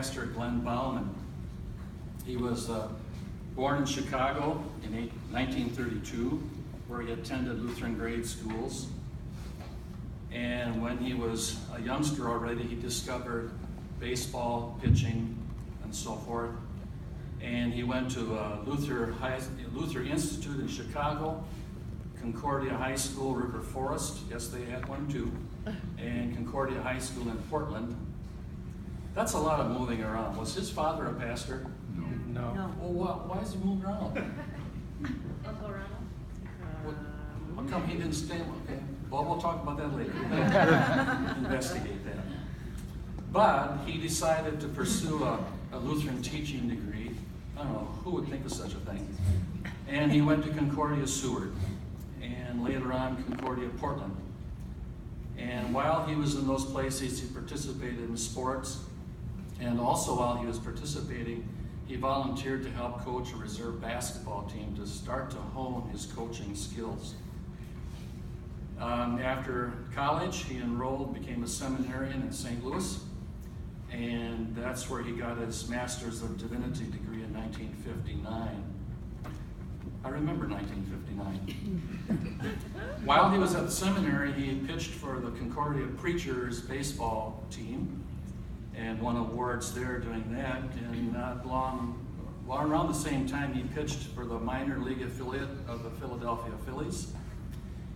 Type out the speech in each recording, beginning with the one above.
pastor Glenn Bauman. He was born in Chicago in 1932, where he attended Lutheran grade schools. And when he was a youngster already, he discovered baseball, pitching, and so forth. And he went to Luther Institute in Chicago, Concordia High School, River Forest, yes they had one too, and Concordia High School in Portland. That's a lot of moving around. Was his father a pastor? No. Well, why is he moving around? Uncle Ronald? How come he didn't stay? Okay, well, we'll talk about that later. Investigate that. But he decided to pursue a Lutheran teaching degree. I don't know, who would think of such a thing? And he went to Concordia Seward, and later on Concordia Portland. And while he was in those places, he participated in sports, and also while he was participating, he volunteered to help coach a reserve basketball team to start to hone his coaching skills. After college, he enrolled, became a seminarian in St. Louis, and that's where he got his Master's of Divinity degree in 1959. I remember 1959. While he was at the seminary, he pitched for the Concordia Preachers baseball team and won awards there doing that. And around the same time, he pitched for the minor league affiliate of the Philadelphia Phillies.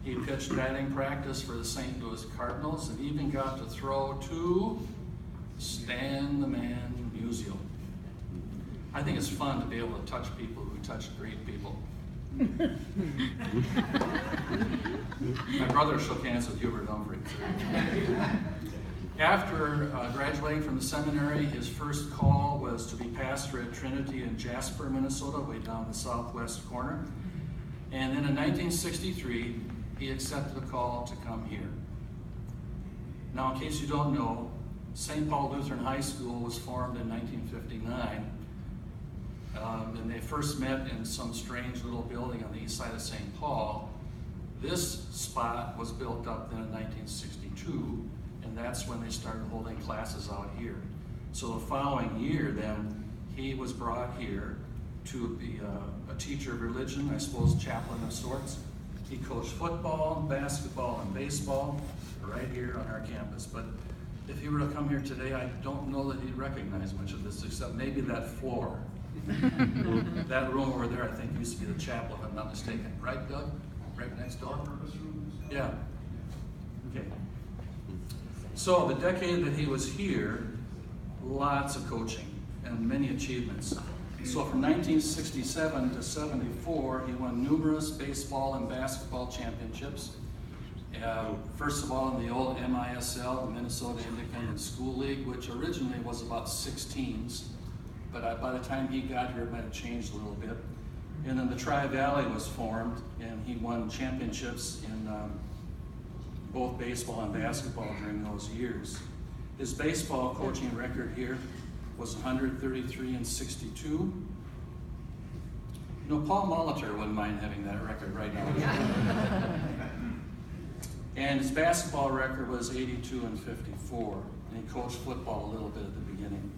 He pitched batting practice for the St. Louis Cardinals and even got to throw to Stan the Man Musial. I think it's fun to be able to touch people who touch great people. My brother shook hands with Hubert Humphrey. After graduating from the seminary, his first call was to be pastor at Trinity in Jasper, Minnesota, way down the southwest corner. And then in 1963, he accepted a call to come here. Now, in case you don't know, St. Paul Lutheran High School was formed in 1959. And they first met in some strange little building on the east side of St. Paul. This spot was built up then in 1962, and that's when they started holding classes out here. So the following year then, he was brought here to be a teacher of religion, I suppose chaplain of sorts. He coached football, basketball, and baseball right here on our campus. But if he were to come here today, I don't know that he'd recognize much of this, except maybe that floor. That room over there, I think, used to be the chapel, if I'm not mistaken. Right, Doug? Right next door? Yeah. Okay. So the decade that he was here, lots of coaching and many achievements. So from 1967 to 74, he won numerous baseball and basketball championships. First of all, in the old MISL, the Minnesota Independent School League, which originally was about 6 teams. But by the time he got here, it might have changed a little bit. And then the Tri-Valley was formed, and he won championships in both baseball and basketball during those years. His baseball coaching record here was 133-62. You know, Paul Molitor wouldn't mind having that record right now. And his basketball record was 82-54, and he coached football a little bit at the beginning.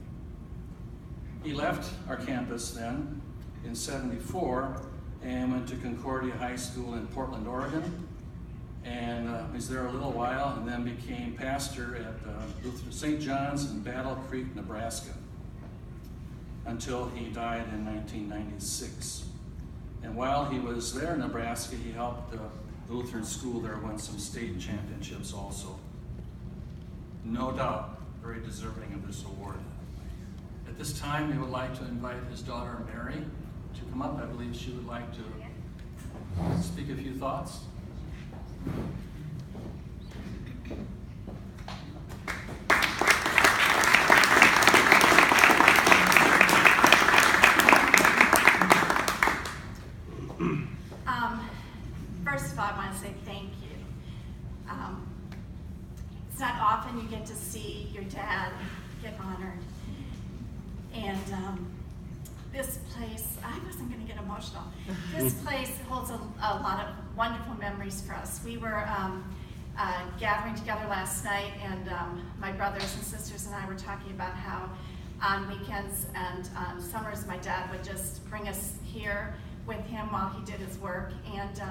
He left our campus then in 74 and went to Concordia High School in Portland, Oregon, and was there a little while and then became pastor at St. John's in Battle Creek, Nebraska, until he died in 1996. And while he was there in Nebraska, he helped the Lutheran school there win some state championships also. No doubt, very deserving of this award. At this time, we would like to invite his daughter, Mary, to come up. I believe she would like to speak a few thoughts. First of all, I want to say thank you. It's not often you get to see your dad get honored. And this place, I wasn't going to get emotional. This place holds a lot of wonderful memories for us. We were gathering together last night, and my brothers and sisters and I were talking about how on weekends, and on summers my dad would just bring us here with him while he did his work, and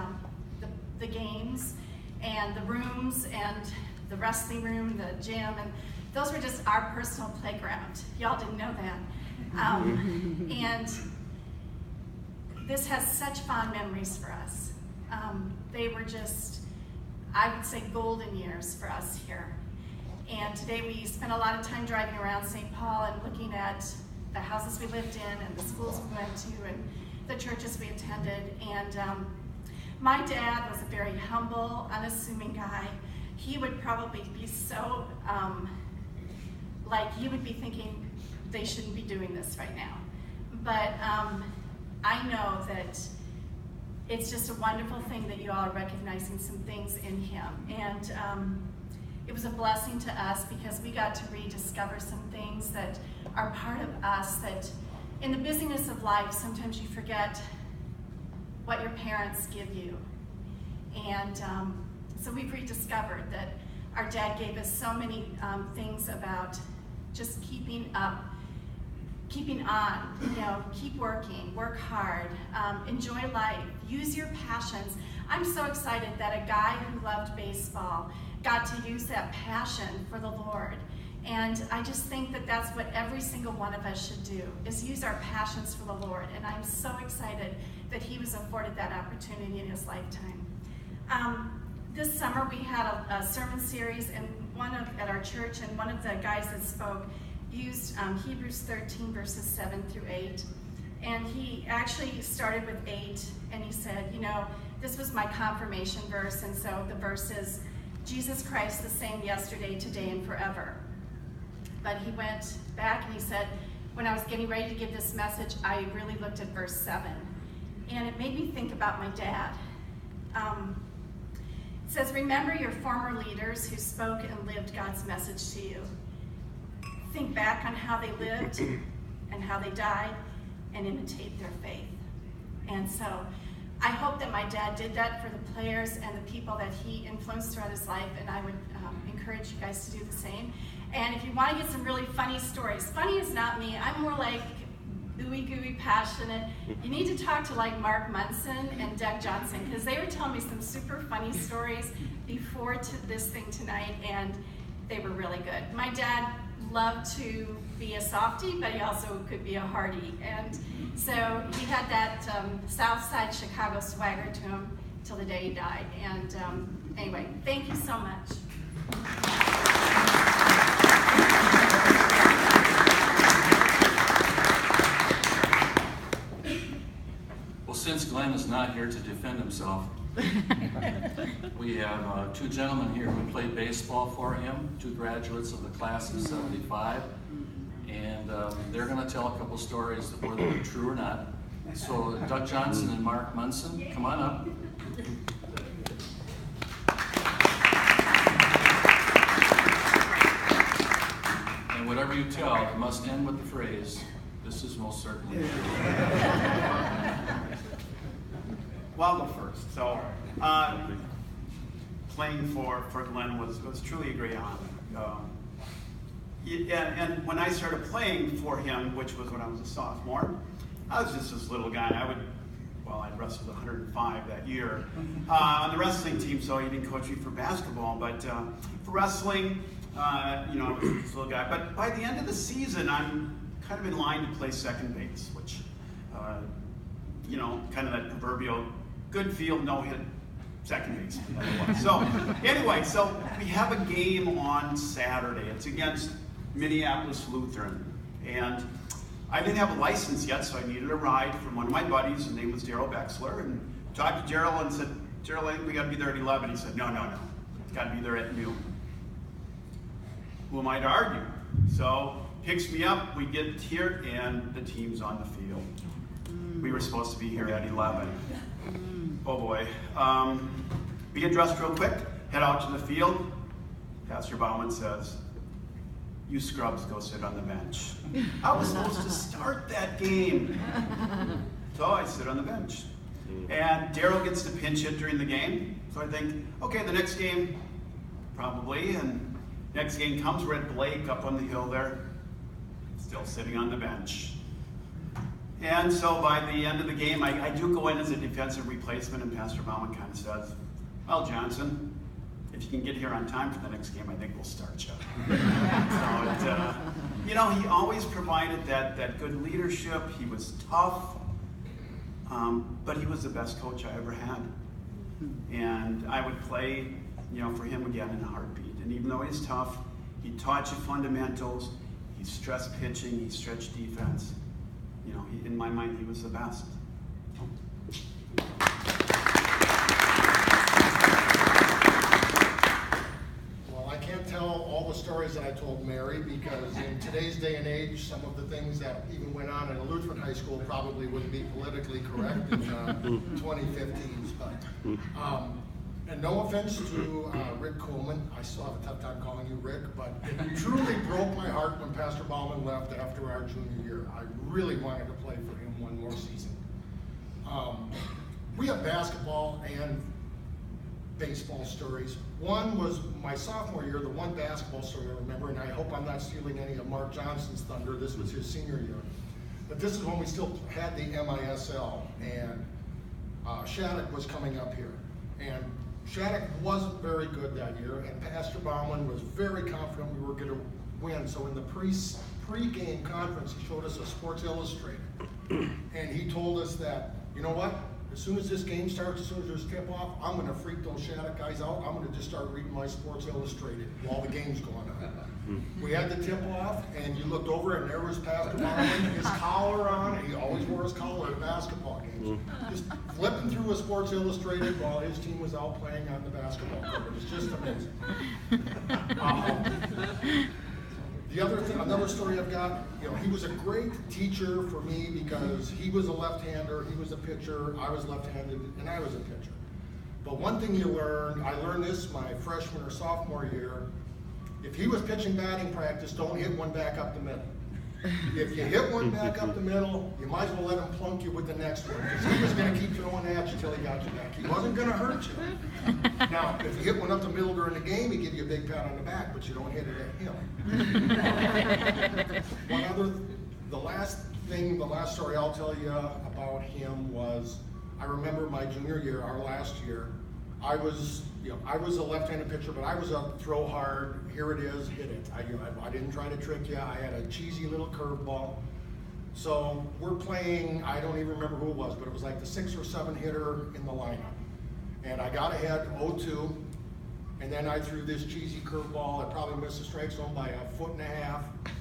the games and the rooms and the wrestling room, the gym, and those were just our personal playground. Y'all didn't know that. And this has such fond memories for us. They were just, I would say, golden years for us here. And today we spent a lot of time driving around St. Paul and looking at the houses we lived in and the schools we went to and the churches we attended. And my dad was a very humble, unassuming guy. He would probably be so, like you would be thinking they shouldn't be doing this right now. But I know that it's just a wonderful thing that you all are recognizing some things in him. And it was a blessing to us because we got to rediscover some things that are part of us, that in the busyness of life, sometimes you forget what your parents give you. And so we've rediscovered that our dad gave us so many things about just keeping up, keeping on, keep working, work hard, enjoy life, use your passions. I'm so excited that a guy who loved baseball got to use that passion for the Lord. And I just think that that's what every single one of us should do, is use our passions for the Lord. And I'm so excited that he was afforded that opportunity in his lifetime. This summer we had a sermon series at our church, and one of the guys that spoke used Hebrews 13 verses 7 through 8. And he actually started with 8, and he said, this was my confirmation verse, and so the verse is, Jesus Christ the same yesterday, today, and forever. But he went back and he said, when I was getting ready to give this message, I really looked at verse 7. And it made me think about my dad. It says, remember your former leaders who spoke and lived God's message to you. Think back on how they lived and how they died and imitate their faith. And so I hope that my dad did that for the players and the people that he influenced throughout his life, and I would encourage you guys to do the same. And if you want to get some really funny stories, funny is not me, I'm more like ooey gooey passionate. You need to talk to like Mark Munson and Doug Johnson, because they were telling me some super funny stories before this thing tonight, and they were really good. My dad loved to be a softie, but he also could be a hardie. And so he had that South Side Chicago swagger to him till the day he died. And anyway, thank you so much. Well, since Glenn is not here to defend himself, we have two gentlemen here who played baseball for him, two graduates of the class of 75, and they're going to tell a couple stories, whether they're true or not. So Doug Johnson and Mark Munson, come on up. And whatever you tell, it must end with the phrase, this is most certainly true. Well, I'll go first. So, playing for Glenn was truly a great honor. And when I started playing for him, which was when I was a sophomore, I was just this little guy. I'd wrestled 105 that year on the wrestling team, so he didn't coach me for basketball. But for wrestling, I was this little guy. But by the end of the season, I'm kind of in line to play second base, which, kind of that proverbial good field, no hit, second base. So anyway, so we have a game on Saturday. It's against Minneapolis Lutheran. And I didn't have a license yet, so I needed a ride from one of my buddies. His name was Daryl Bexler. And talked to Daryl and said, Daryl, I think we got to be there at 11. He said, no. It's got to be there at noon. Who am I to argue? So picks me up, we get here, and the team's on the field. We were supposed to be here at 11. Oh boy. We get dressed real quick, head out to the field. Pastor Bauman says, you scrubs go sit on the bench. I was supposed to start that game. So I sit on the bench. And Daryl gets to pinch hit during the game. So I think, okay, the next game, probably. And next game comes, we're at Blake up on the hill there. still sitting on the bench. And so by the end of the game, I do go in as a defensive replacement, and Pastor Bauman kind of says, well, Johnson, if you can get here on time for the next game, I think we'll start you. So you know, he always provided that good leadership. He was tough, but he was the best coach I ever had. And I would play, you know, for him again in a heartbeat. And even though he's tough, he taught you fundamentals. He stressed pitching. He stretched defense. You know, in my mind, he was the best. Well, I can't tell all the stories that I told Mary, because in today's day and age, some of the things that even went on in a Lutheran high school probably wouldn't be politically correct in 2015s. But, and no offense to Rick Coleman, I still have a tough time calling you Rick, but it truly broke my heart when Pastor Bauman left after our junior year. I really wanted to play for him one more season. We have basketball and baseball stories. One was my sophomore year, the one basketball story I remember, and I hope I'm not stealing any of Mark Johnson's thunder. This was his senior year. But this is when we still had the MISL, and Shattuck was coming up here. And Shattuck wasn't very good that year, and Pastor Bauman was very confident we were going to win. So in the pre-game conference, he showed us a Sports Illustrated. And he told us that, you know what, as soon as this game starts, as soon as there's tip-off, I'm going to freak those Shattuck guys out. I'm going to just start reading my Sports Illustrated while the game's going on. We had the tip-off, and you looked over, and there was Pastor Bauman, his collar on, and he always wore his collar at basketball games. Just flipping through a Sports Illustrated while his team was out playing on the basketball court. It was just amazing. The other thing, another story I've got, you know, he was a great teacher for me because he was a left-hander, he was a pitcher, I was left-handed, and I was a pitcher. But one thing you learn, I learned this my freshman or sophomore year, if he was pitching batting practice, don't hit one back up the middle. If you hit one back up the middle, you might as well let him plunk you with the next one, because he was going to keep throwing at you till he got you back. He wasn't going to hurt you. Now, if you hit one up the middle during the game, he give you a big pat on the back, but you don't hit it at him. The last story I'll tell you about him was, I remember my junior year, our last year, I was a left-handed pitcher, but I was a throw hard, here it is, hit it. I didn't try to trick you. I had a cheesy little curveball. So we're playing, I don't even remember who it was, but it was like the 6 or 7 hitter in the lineup. And I got ahead 0-2, and then I threw this cheesy curveball. I probably missed the strike zone by 1.5 feet.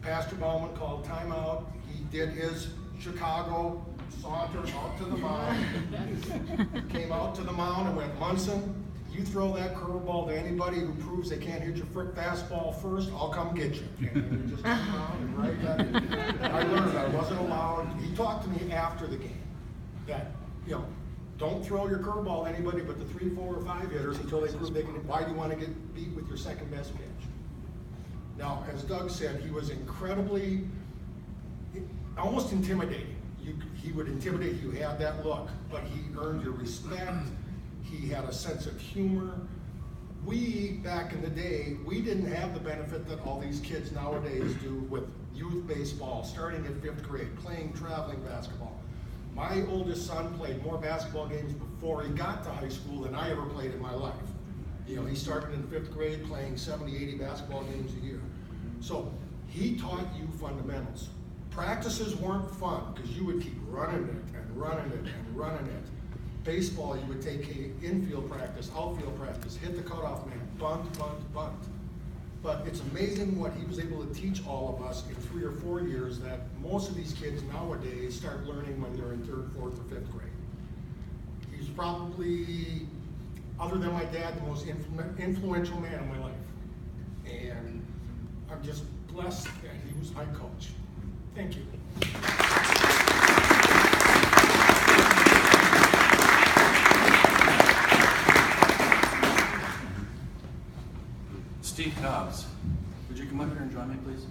Pastor Bauman called timeout. He did his Chicago saunter out to the mound. Came out to the mound and went, Munson, you throw that curveball to anybody who proves they can't hit your fastball first, I'll come get you. And he just came out and right that. I learned I wasn't allowed. He talked to me after the game that, you know, don't throw your curveball to anybody but the 3, 4, or 5 hitters until they prove they can. Why do you want to get beat with your second best pitch? Now, as Doug said, he was incredibly, almost intimidating. He would intimidate you, had that look, but he earned your respect. He had a sense of humor. We, back in the day, we didn't have the benefit that all these kids nowadays do with youth baseball, starting at 5th grade, playing traveling basketball. My oldest son played more basketball games before he got to high school than I ever played in my life. You know, he started in 5th grade playing 70, 80 basketball games a year. So he taught you fundamentals. Practices weren't fun because you would keep running it and running it and running it. Baseball, you would take infield practice, outfield practice, hit the cutoff man, bunt, bunt, bunt. But it's amazing what he was able to teach all of us in 3 or 4 years that most of these kids nowadays start learning when they're in 3rd, 4th, or 5th grade. He's probably, other than my dad, the most influential man in my life. And I'm just blessed that he was my coach. Thank you. Steve Cobbs, would you come up here and join me, please?